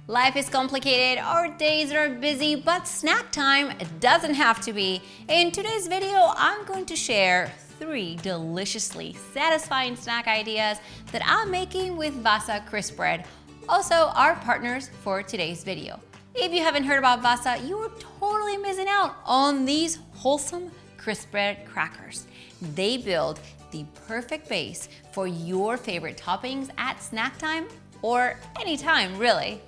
Life is complicated, our days are busy, but snack time doesn't have to be. In today's video, I'm going to share 3 deliciously satisfying snack ideas that I'm making with Wasa crisp bread, also our partners for today's video. If you haven't heard about Wasa, you are totally missing out on these wholesome crisp bread crackers. They build the perfect base for your favorite toppings at snack time or any time, really.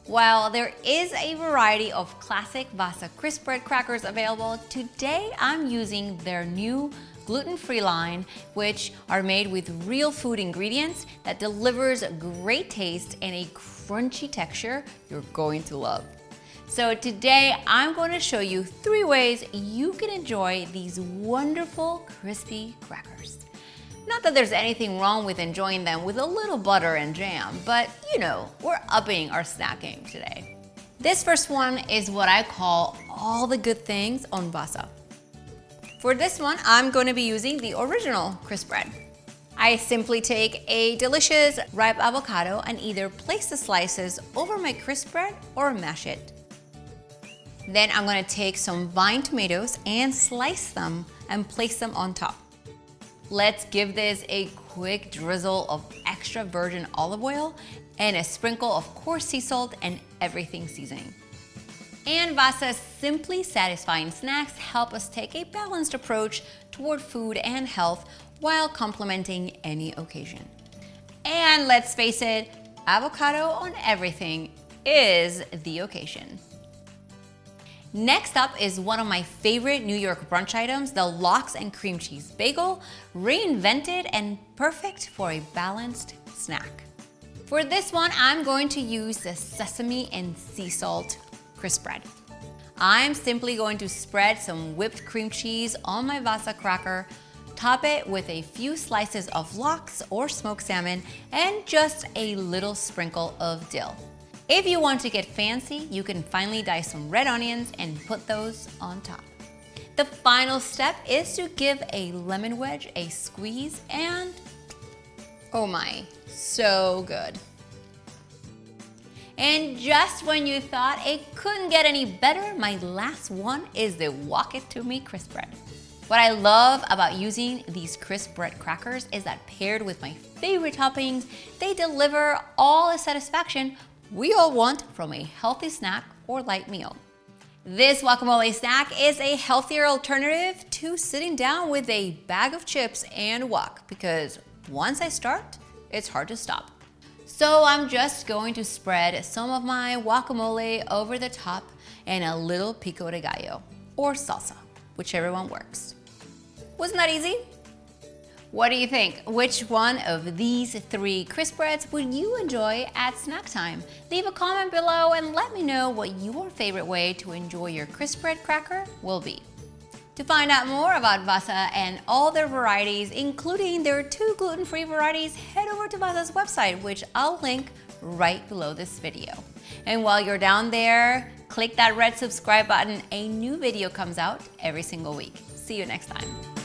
While there is a variety of classic Wasa crisp bread crackers available, today I'm using their new gluten-free line, which are made with real food ingredients that delivers great taste and a crunchy texture you're going to love. So today I'm going to show you 3 ways you can enjoy these wonderful crispy crackers. Not that there's anything wrong with enjoying them with a little butter and jam, but you know, we're upping our snack game today. This first one is what I call all the good things on Wasa. For this one, I'm going to be using the original crisp bread. I simply take a delicious ripe avocado and either place the slices over my crisp bread or mash it. Then I'm going to take some vine tomatoes and slice them and place them on top. Let's give this a quick drizzle of extra virgin olive oil and a sprinkle of coarse sea salt and everything seasoning. And Wasa's simply satisfying snacks help us take a balanced approach toward food and health while complementing any occasion. And let's face it, avocado on everything is the occasion. Next up is one of my favorite New York brunch items, the lox and cream cheese bagel, reinvented and perfect for a balanced snack. For this one, I'm going to use the sesame and sea salt crisp bread. I'm simply going to spread some whipped cream cheese on my Wasa cracker, top it with a few slices of lox or smoked salmon, and just a little sprinkle of dill. If you want to get fancy, you can finely dice some red onions and put those on top. The final step is to give a lemon wedge a squeeze and oh my, so good. And just when you thought it couldn't get any better, my last one is the Walk It To Me crisp bread. What I love about using these crisp bread crackers is that paired with my favorite toppings, they deliver all the satisfaction we all want from a healthy snack or light meal. This guacamole snack is a healthier alternative to sitting down with a bag of chips and wok, because once I start, it's hard to stop. So I'm just going to spread some of my guacamole over the top and a little pico de gallo or salsa, whichever one works. Wasn't that easy? What do you think? Which one of these 3 crisp breads would you enjoy at snack time? Leave a comment below and let me know what your favorite way to enjoy your crisp bread cracker will be. To find out more about Wasa and all their varieties, including their 2 gluten-free varieties, head over to Wasa's website, which I'll link right below this video. And while you're down there, click that red subscribe button. A new video comes out every single week. See you next time.